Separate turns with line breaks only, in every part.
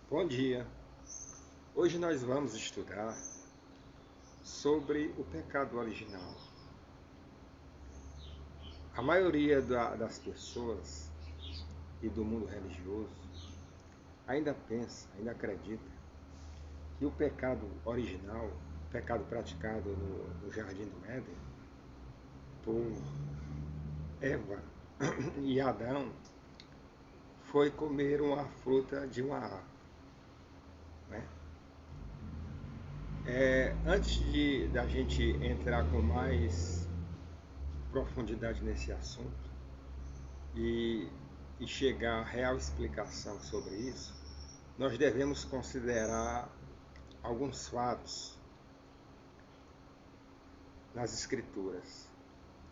Bom dia! Hoje nós vamos estudar sobre o pecado original. A maioria das pessoas e do mundo religioso ainda pensa, ainda acredita que o pecado original, o pecado praticado no Jardim do Éden por Eva e Adão, foi comer uma fruta de uma árvore, né? Antes da gente entrar com mais profundidade nesse assunto e, e chegar à real explicação sobre isso, nós devemos considerar alguns fatos nas Escrituras,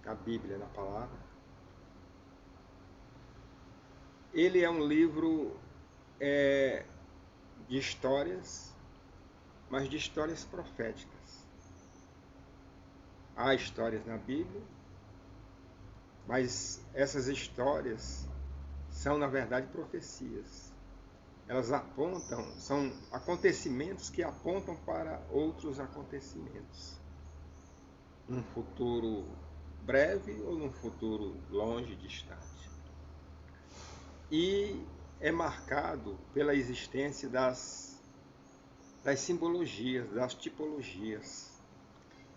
na Bíblia, na Palavra. Ele é um livro de histórias, mas de histórias proféticas. Há histórias na Bíblia, mas essas histórias são, na verdade, profecias. Elas apontam, são acontecimentos que apontam para outros acontecimentos. Num futuro breve ou num futuro longe, distante. E é marcado pela existência das simbologias, das tipologias,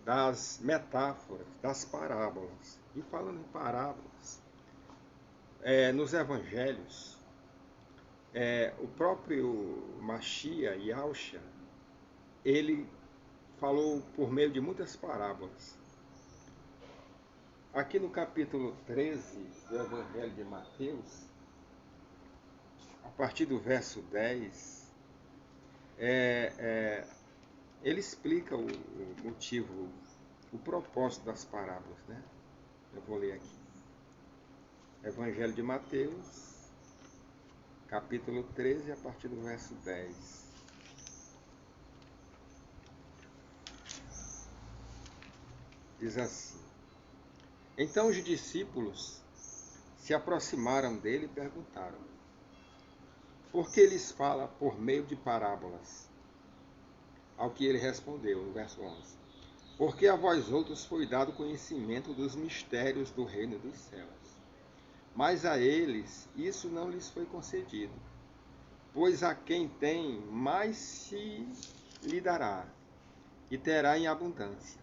das metáforas, das parábolas. E falando em parábolas, nos evangelhos, o próprio Mashiach, Yahushua, ele falou por meio de muitas parábolas. Aqui no capítulo 13 do Evangelho de Mateus, a partir do verso 10, ele explica o motivo, o propósito das parábolas, né? Eu vou ler aqui. Evangelho de Mateus, capítulo 13, a partir do verso 10. Diz assim: Então os discípulos se aproximaram dele e perguntaram: Por que lhes fala por meio de parábolas? Ao que ele respondeu, no verso 11: Porque a vós outros foi dado conhecimento dos mistérios do reino dos céus. Mas a eles isso não lhes foi concedido. Pois a quem tem, mais se lhe dará, e terá em abundância.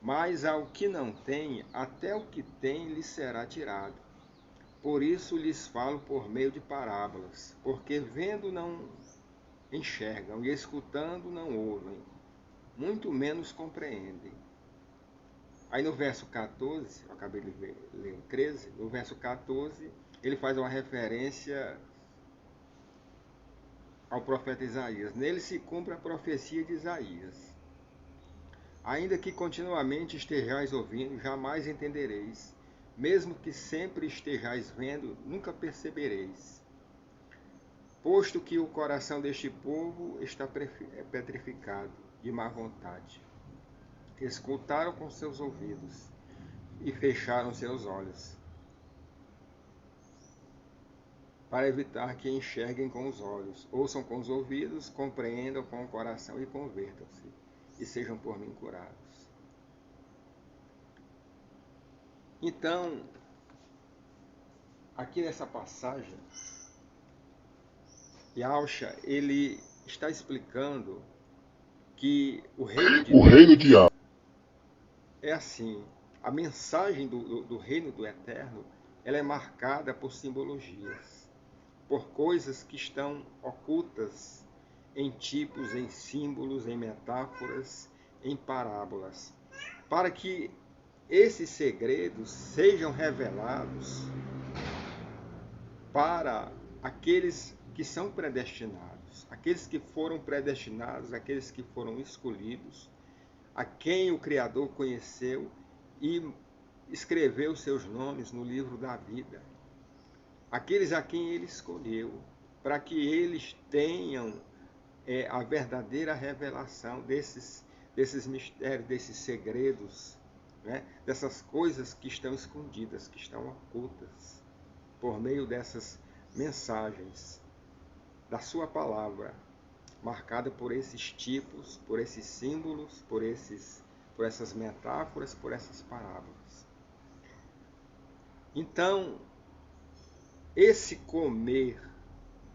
Mas ao que não tem, até o que tem lhe será tirado. Por isso lhes falo por meio de parábolas, porque vendo não enxergam, e escutando não ouvem, muito menos compreendem. Aí no verso 14, eu acabei de ler o 13, no verso 14, ele faz uma referência ao profeta Isaías. Nele se cumpre a profecia de Isaías. Ainda que continuamente estejais ouvindo, jamais entendereis. Mesmo que sempre estejais vendo, nunca percebereis. Posto que o coração deste povo está petrificado, de má vontade. Escutaram com seus ouvidos e fecharam seus olhos, para evitar que enxerguem com os olhos, ouçam com os ouvidos, compreendam com o coração e convertam-se, e sejam por mim curados. Então, aqui nessa passagem, Yahushua, ele está explicando que o reino de Deus é assim. A mensagem do reino do eterno, ela é marcada por simbologias, por coisas que estão ocultas em tipos, em símbolos, em metáforas, em parábolas, para que esses segredos sejam revelados para aqueles que são predestinados, aqueles que foram predestinados, aqueles que foram escolhidos, a quem o Criador conheceu e escreveu seus nomes no livro da vida. Aqueles a quem ele escolheu, para que eles tenham a verdadeira revelação desses mistérios, desses segredos, né? Dessas coisas que estão escondidas, que estão ocultas, por meio dessas mensagens. da sua palavra, marcada por esses tipos, por esses símbolos, por essas metáforas, por essas parábolas. Então, esse comer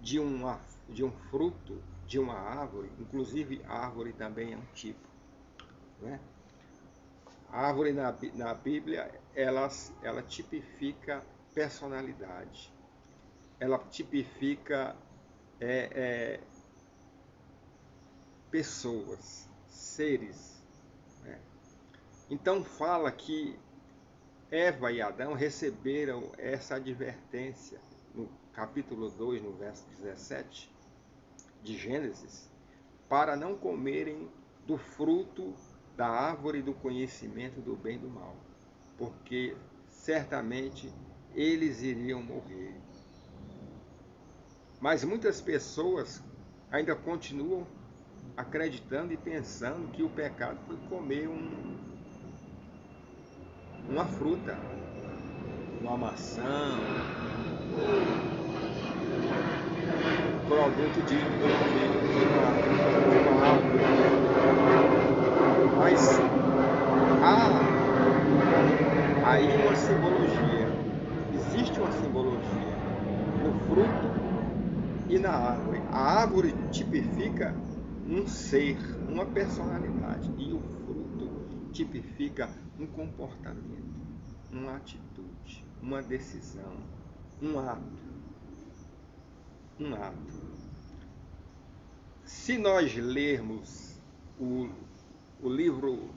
de um fruto, de uma árvore, inclusive árvore também é um tipo, né? A árvore na Bíblia, ela tipifica personalidade, ela tipifica pessoas, seres, né? Então fala que Eva e Adão receberam essa advertência no capítulo 2, no verso 17 de Gênesis, para não comerem do fruto da árvore do conhecimento do bem e do mal, porque certamente eles iriam morrer. Mas muitas pessoas ainda continuam acreditando e pensando que o pecado foi comer uma fruta, uma maçã, um produto de uma árvore. Mas há aí uma simbologia, existe uma simbologia no fruto e na árvore. A árvore tipifica um ser, uma personalidade, e o fruto tipifica um comportamento, uma atitude, uma decisão, um ato. Se nós lermos o livro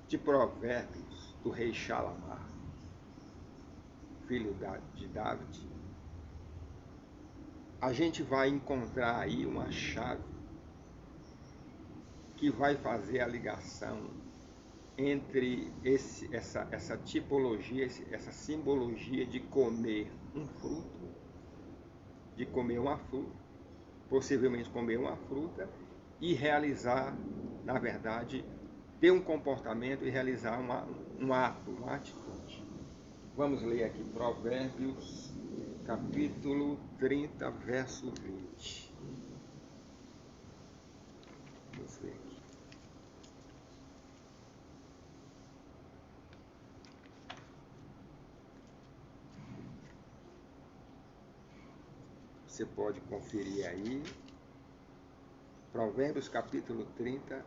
de Provérbios do rei Shalamar, filho de David, a gente vai encontrar aí uma chave que vai fazer a ligação entre essa tipologia, essa simbologia de comer um fruto, de comer uma fruta, possivelmente comer uma fruta, e realizar, na verdade, ter um comportamento e realizar um ato, uma atitude. Vamos ler aqui Provérbios, capítulo 30, verso 20. Vamos ver aqui. Você pode conferir aí. Provérbios, capítulo 30,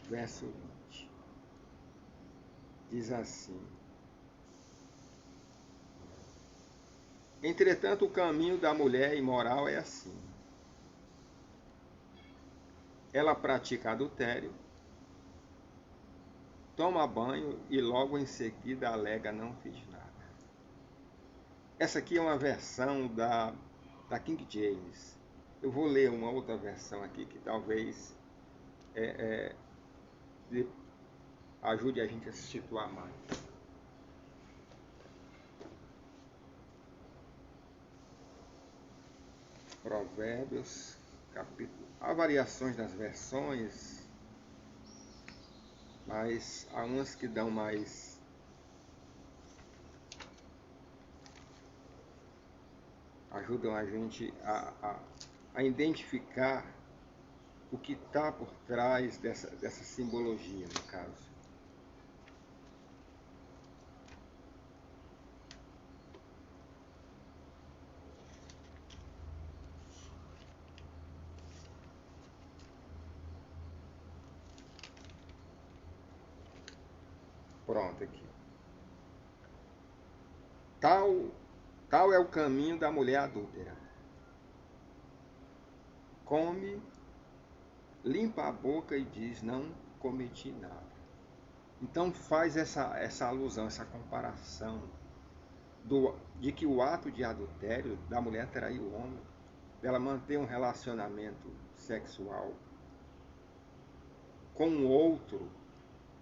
verso 20. Diz assim: entretanto, o caminho da mulher imoral é assim. Ela pratica adultério, toma banho e logo em seguida alega não fiz nada. Essa aqui é uma versão da King James. Eu vou ler uma outra versão aqui que talvez ajude a gente a se situar mais. Provérbios, capítulo. Há variações das versões, mas há umas que dão mais. Ajudam a gente a identificar o que está por trás dessa simbologia, no caso. Pronto, aqui. Tal é o caminho da mulher adúltera. Come, limpa a boca e diz, não cometi nada. Então faz essa alusão, essa comparação de que o ato de adultério da mulher trair o homem, dela manter um relacionamento sexual com um outro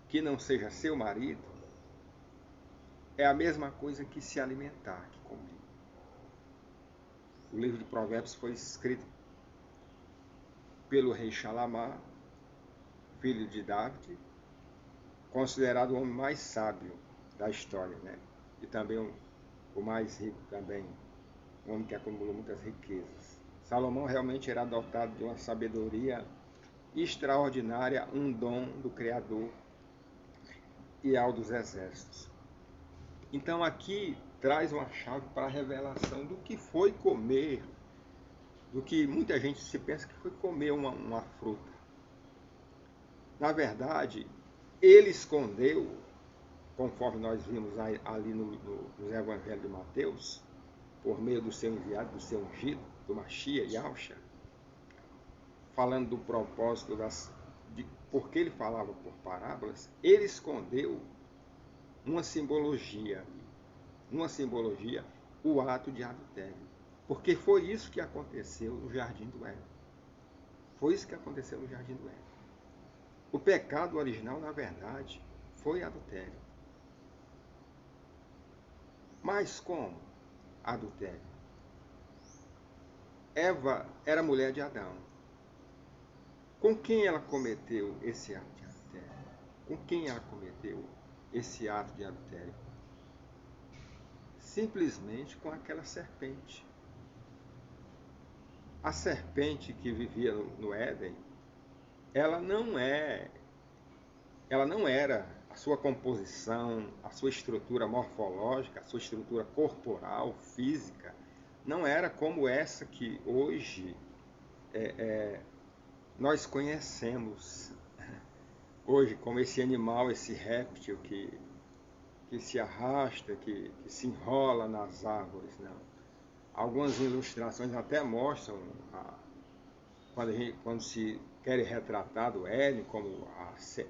que não seja seu marido, é a mesma coisa que se alimentar, que comer. O livro de Provérbios foi escrito pelo rei Shalamar, filho de David, considerado o homem mais sábio da história, né? E também o mais rico também, um homem que acumulou muitas riquezas. Salomão realmente era dotado de uma sabedoria extraordinária, um dom do Criador e ao dos exércitos. Então aqui traz uma chave para a revelação do que foi comer, do que muita gente se pensa que foi comer uma fruta. Na verdade, ele escondeu, conforme nós vimos ali nos Evangelhos de Mateus, por meio do seu enviado, do seu ungido, do Machia, Yahshua, falando do propósito de porque ele falava por parábolas, ele escondeu uma simbologia, o ato de adultério. Porque foi isso que aconteceu no Jardim do Éden. Foi isso que aconteceu no Jardim do Éden. O pecado original, na verdade, foi adultério. Mas como adultério? Eva era mulher de Adão. Com quem ela cometeu esse ato de adultério? Com quem ela cometeu esse ato de adultério? Simplesmente com aquela serpente. A serpente que vivia no Éden, ela não era a sua composição, a sua estrutura morfológica, a sua estrutura corporal, física, não era como essa que hoje nós conhecemos. Hoje, como esse animal, esse réptil que se arrasta, que se enrola nas árvores. Não. Algumas ilustrações até mostram, quando se quer retratar do Éden como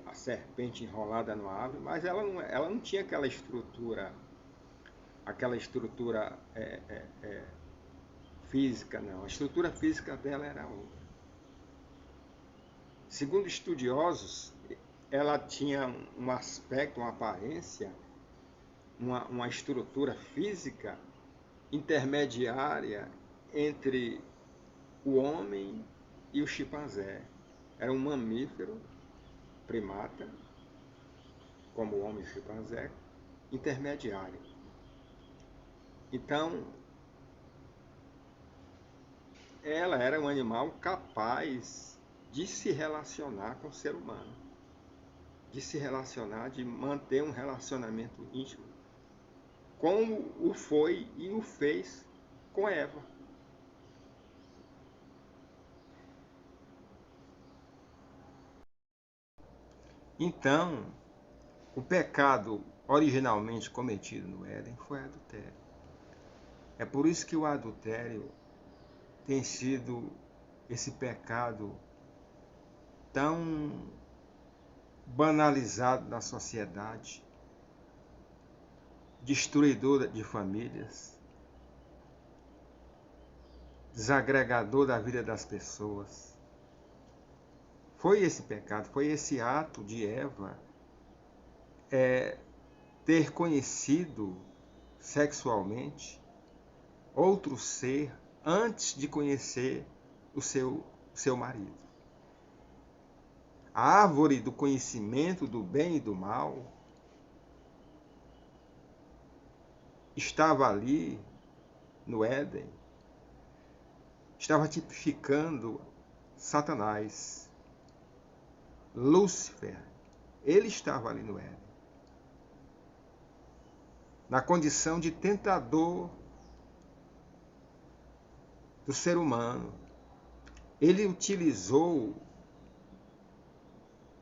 a serpente enrolada numa árvore, mas ela não tinha aquela estrutura física, não. A estrutura física dela era outra. Segundo estudiosos, ela tinha um aspecto, uma aparência, uma estrutura física intermediária entre o homem e o chimpanzé. Era um mamífero, primata, como o homem e o chimpanzé, intermediário. Então, ela era um animal capaz de se relacionar com o ser humano, de se relacionar, de manter um relacionamento íntimo, como o foi e o fez com Eva. Então, o pecado originalmente cometido no Éden foi adultério. É por isso que o adultério tem sido esse pecado tão banalizado na sociedade, destruidor de famílias, desagregador da vida das pessoas. Foi esse pecado, foi esse ato de Eva ter conhecido sexualmente outro ser antes de conhecer o seu marido. A árvore do conhecimento do bem e do mal estava ali no Éden, estava tipificando Satanás, Lúcifer. Ele estava ali no Éden, na condição de tentador do ser humano. Ele utilizou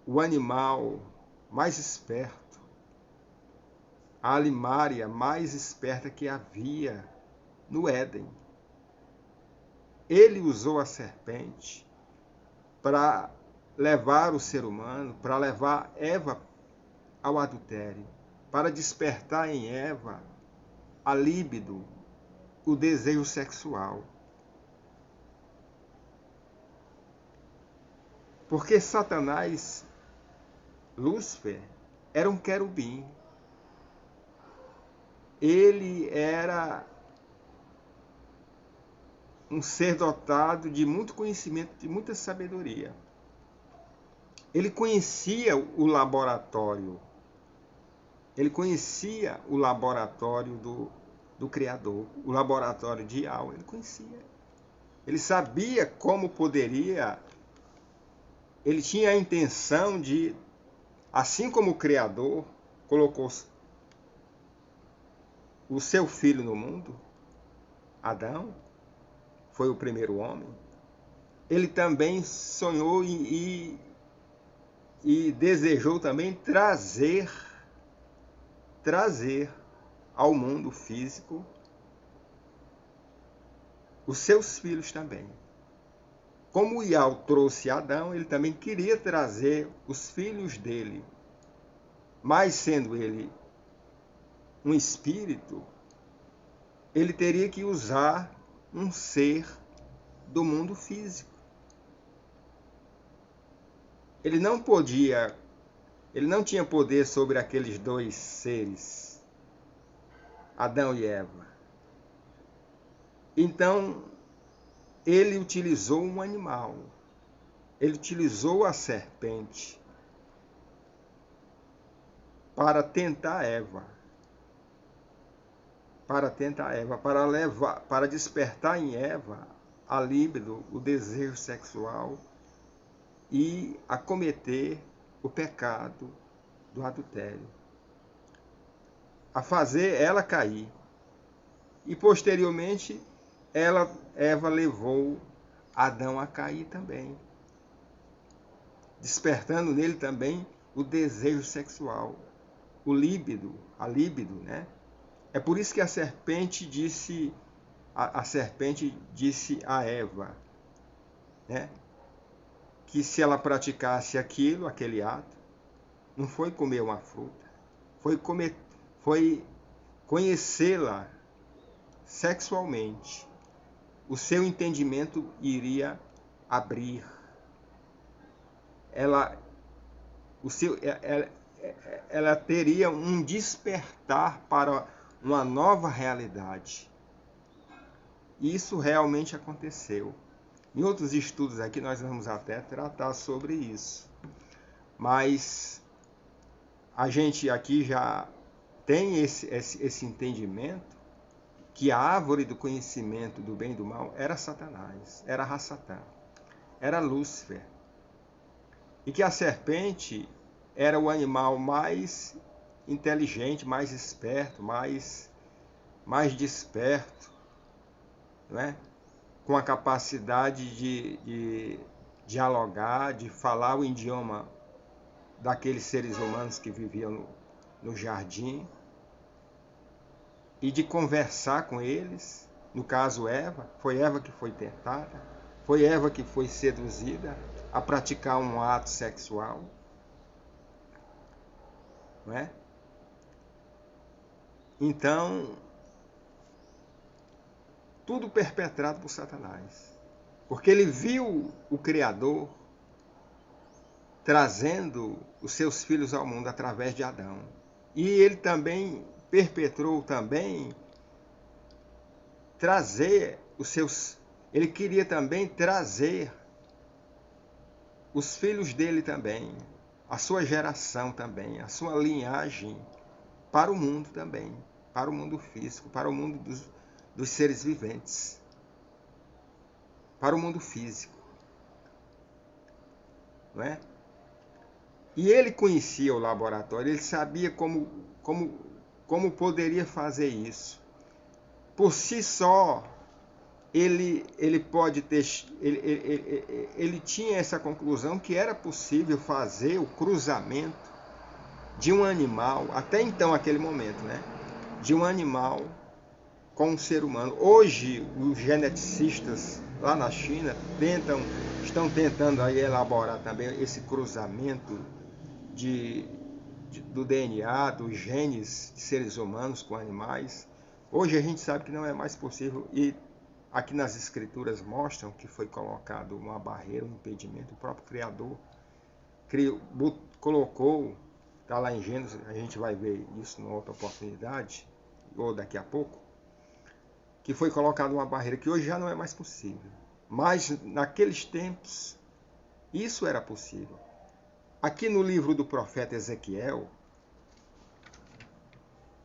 o animal mais esperto, a alimária mais esperta que havia no Éden. Ele usou a serpente para levar o ser humano, para levar Eva ao adultério, para despertar em Eva a líbido, o desejo sexual. Porque Satanás, Lúcifer, era um querubim. Ele era um ser dotado de muito conhecimento, de muita sabedoria. Ele conhecia o laboratório. Ele conhecia o laboratório do Criador, o laboratório de Yahweh, ele conhecia. Ele sabia como poderia, ele tinha a intenção de, assim como o Criador colocou o seu filho no mundo, Adão, foi o primeiro homem, ele também sonhou e desejou também trazer ao mundo físico os seus filhos também. Como o Iau trouxe Adão, ele também queria trazer os filhos dele. Mas sendo ele um espírito, ele teria que usar um ser do mundo físico. Ele não tinha poder sobre aqueles dois seres, Adão e Eva. Então, ele utilizou um animal. Ele utilizou a serpente para tentar Eva. Para despertar em Eva a líbido, o desejo sexual e a cometer o pecado do adultério. A fazer ela cair. E posteriormente, Eva levou Adão a cair também, despertando nele também o desejo sexual, a líbido, né? É por isso que a serpente disse a Eva, né, que se ela praticasse aquele ato, não foi comer uma fruta, foi conhecê-la sexualmente. O seu entendimento iria abrir. Ela teria um despertar para uma nova realidade. E isso realmente aconteceu. Em outros estudos aqui nós vamos até tratar sobre isso. Mas a gente aqui já tem esse entendimento que a árvore do conhecimento do bem e do mal era Satanás, era Rassatã, era Lúcifer. E que a serpente era o animal mais inteligente, mais esperto, mais desperto, né? Com a capacidade de dialogar, de falar o idioma daqueles seres humanos que viviam no jardim e de conversar com eles. No caso Eva, foi Eva que foi tentada, foi Eva que foi seduzida a praticar um ato sexual, não é? Então, tudo perpetrado por Satanás, porque ele viu o Criador trazendo os seus filhos ao mundo através de Adão, e ele também perpetrou trazer ele queria também trazer os filhos dele também, a sua geração também, a sua linhagem para o mundo também, para o mundo físico, para o mundo dos seres viventes, para o mundo físico, não é? E ele conhecia o laboratório, ele sabia como poderia fazer isso. Por si só, ele tinha essa conclusão que era possível fazer o cruzamento de um animal, até então aquele momento, né? De um animal com um ser humano. Hoje, os geneticistas lá na China estão tentando aí elaborar também esse cruzamento do DNA, dos genes de seres humanos com animais. Hoje a gente sabe que não é mais possível, e aqui nas escrituras mostram que foi colocado uma barreira, um impedimento. O próprio Criador colocou, está lá em Gênesis, a gente vai ver isso numa outra oportunidade, ou daqui a pouco, que foi colocada uma barreira que hoje já não é mais possível. Mas naqueles tempos, isso era possível. Aqui no livro do profeta Ezequiel,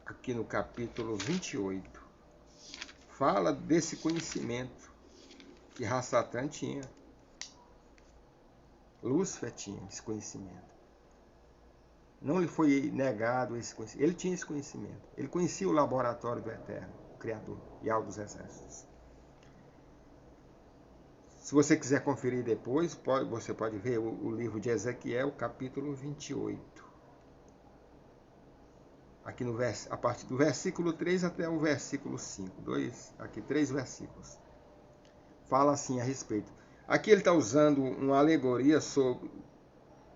aqui no capítulo 28, fala desse conhecimento que Rassatã tinha. Lúcifer tinha esse conhecimento. Não lhe foi negado esse conhecimento. Ele tinha esse conhecimento. Ele conhecia o laboratório do Eterno, o Criador, Yahvé dos Exércitos. Se você quiser conferir depois, você pode ver o livro de Ezequiel, capítulo 28. Aqui a partir do versículo 3 até o versículo 5. Aqui 3 versículos. Fala assim a respeito. Aqui ele está usando uma alegoria sobre...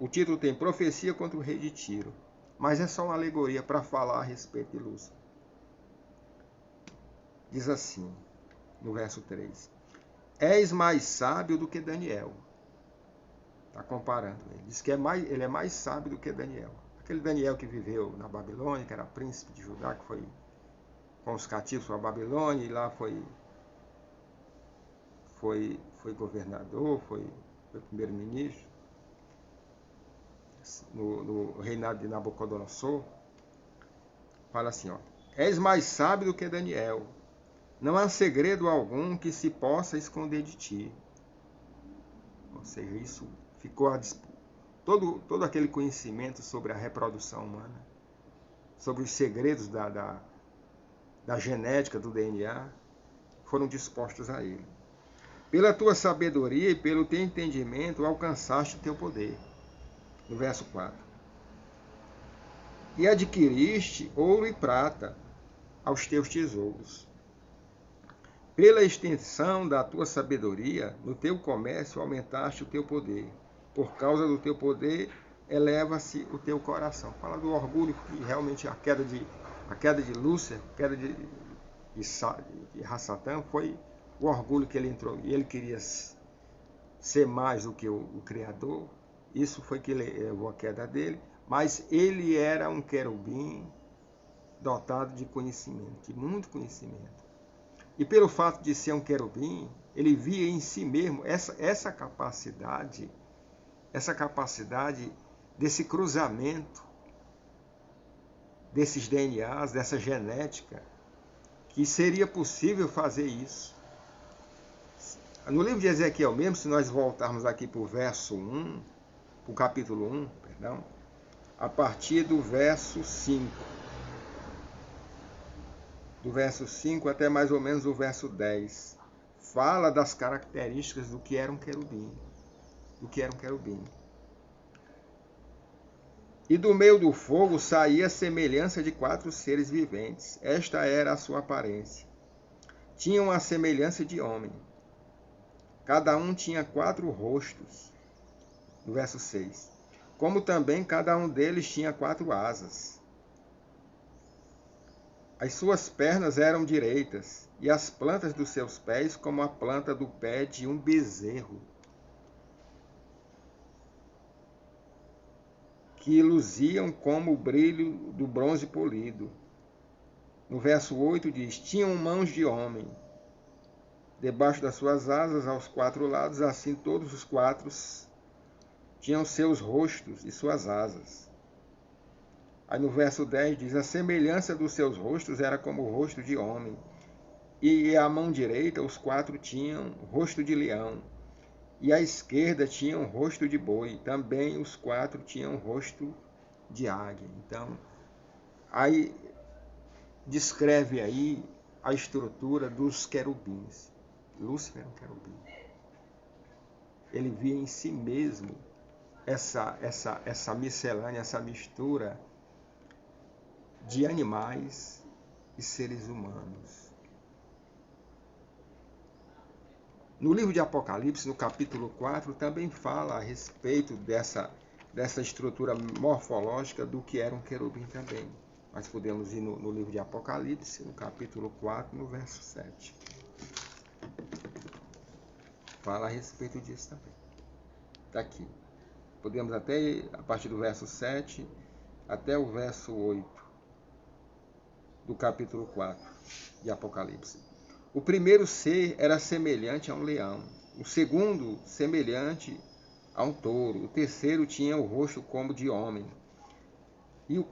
O título tem Profecia contra o Rei de Tiro. Mas é só uma alegoria para falar a respeito de Lúcifer. Diz assim, no verso 3. És mais sábio do que Daniel. Está comparando. Ele diz que ele é mais sábio do que Daniel. Aquele Daniel que viveu na Babilônia, que era príncipe de Judá, que foi com os cativos para a Babilônia, e lá foi governador, foi primeiro-ministro, no reinado de Nabucodonosor. Fala assim, ó, és mais sábio do que Daniel. Não há segredo algum que se possa esconder de ti. Ou seja, isso ficou todo aquele conhecimento sobre a reprodução humana, sobre os segredos da genética do DNA, foram dispostos a ele. Pela tua sabedoria e pelo teu entendimento alcançaste o teu poder. No verso 4. E adquiriste ouro e prata aos teus tesouros. Pela extensão da tua sabedoria, no teu comércio aumentaste o teu poder. Por causa do teu poder, eleva-se o teu coração. Fala do orgulho que realmente a queda de Lúcifer, a queda de Rassatã foi o orgulho que ele entrou. E ele queria ser mais do que o Criador. Isso foi que levou a queda dele. Mas ele era um querubim dotado de conhecimento, de muito conhecimento. E pelo fato de ser um querubim, ele via em si mesmo essa capacidade desse cruzamento desses DNAs, dessa genética, que seria possível fazer isso. No livro de Ezequiel mesmo, se nós voltarmos aqui para o verso 1, para o capítulo 1, perdão, a partir do verso 5. Do verso 5 até mais ou menos o verso 10. Fala das características do que era um querubim. E do meio do fogo saía a semelhança de 4 seres viventes. Esta era a sua aparência. Tinham a semelhança de homem. Cada um tinha 4 rostos. No verso 6. Como também cada um deles tinha 4 asas. As suas pernas eram direitas, e as plantas dos seus pés como a planta do pé de um bezerro, que luziam como o brilho do bronze polido. No verso 8 diz, tinham mãos de homem. Debaixo das suas asas, aos 4 lados, assim todos os 4 tinham seus rostos e suas asas. Aí no verso 10 diz, a semelhança dos seus rostos era como o rosto de homem, e à mão direita os 4 tinham rosto de leão, e à esquerda tinham rosto de boi, também os 4 tinham rosto de águia. Então, aí descreve aí a estrutura dos querubins. Lúcifer é um querubim. Ele via em si mesmo essa miscelânea, essa mistura de animais e seres humanos. No livro de Apocalipse, no capítulo 4, também fala a respeito dessa estrutura morfológica do que era um querubim também. Nós podemos ir no livro de Apocalipse, no capítulo 4, no verso 7. Fala a respeito disso também. Está aqui. Podemos até ir a partir do verso 7 até o verso 8. Do capítulo 4 de Apocalipse. O primeiro ser era semelhante a um leão, o segundo semelhante a um touro, o terceiro tinha o rosto como de homem, e o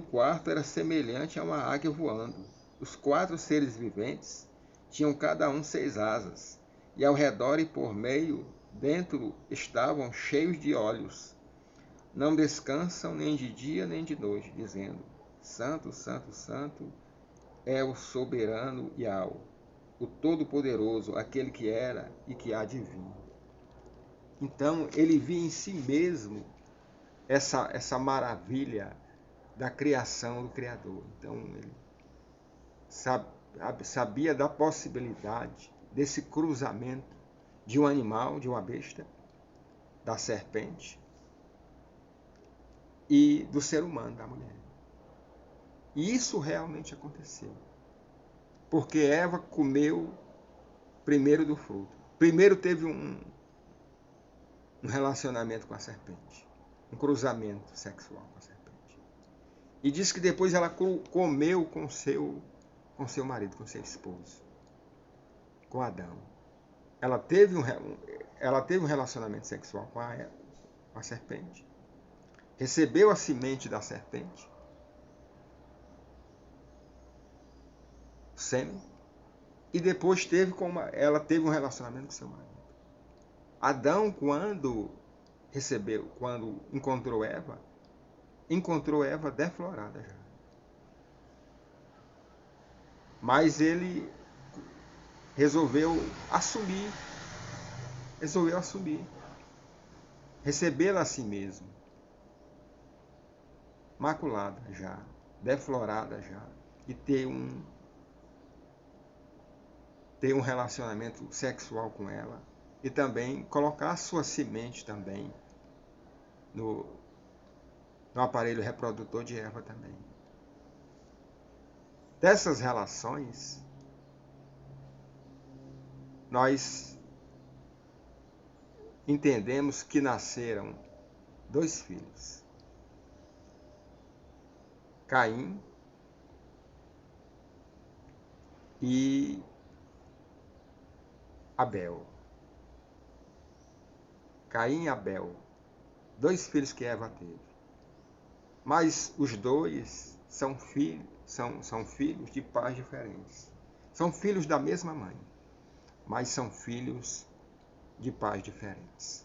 quarto era semelhante a uma águia voando. Os 4 seres viventes tinham cada um 6 asas, e ao redor e por meio dentro estavam cheios de olhos. Não descansam nem de dia nem de noite, dizendo: Santo, Santo, Santo é o soberano Yahweh, o Todo-Poderoso, aquele que era e que há de vir. Então, ele via em si mesmo essa maravilha da criação do Criador. Então, ele sabia da possibilidade desse cruzamento de um animal, de uma besta, da serpente e do ser humano, da mulher. E isso realmente aconteceu. Porque Eva comeu primeiro do fruto. Primeiro teve um relacionamento com a serpente. Um cruzamento sexual com a serpente. E diz que depois ela comeu com seu marido, com seu esposo. Com Adão. Ela teve um relacionamento sexual com a serpente. Recebeu a semente da serpente. Sêmen, e depois ela teve um relacionamento com seu marido. Adão, quando encontrou Eva deflorada já. Mas ele resolveu assumir, recebê-la a si mesmo, maculada já, deflorada já, e ter um relacionamento sexual com ela e também colocar a sua semente também no aparelho reprodutor de Eva também. Dessas relações, nós entendemos que nasceram 2 filhos. Caim e Abel. Caim e Abel. 2 filhos que Eva teve. Mas os 2 são filhos de pais diferentes. São filhos da mesma mãe, mas são filhos de pais diferentes.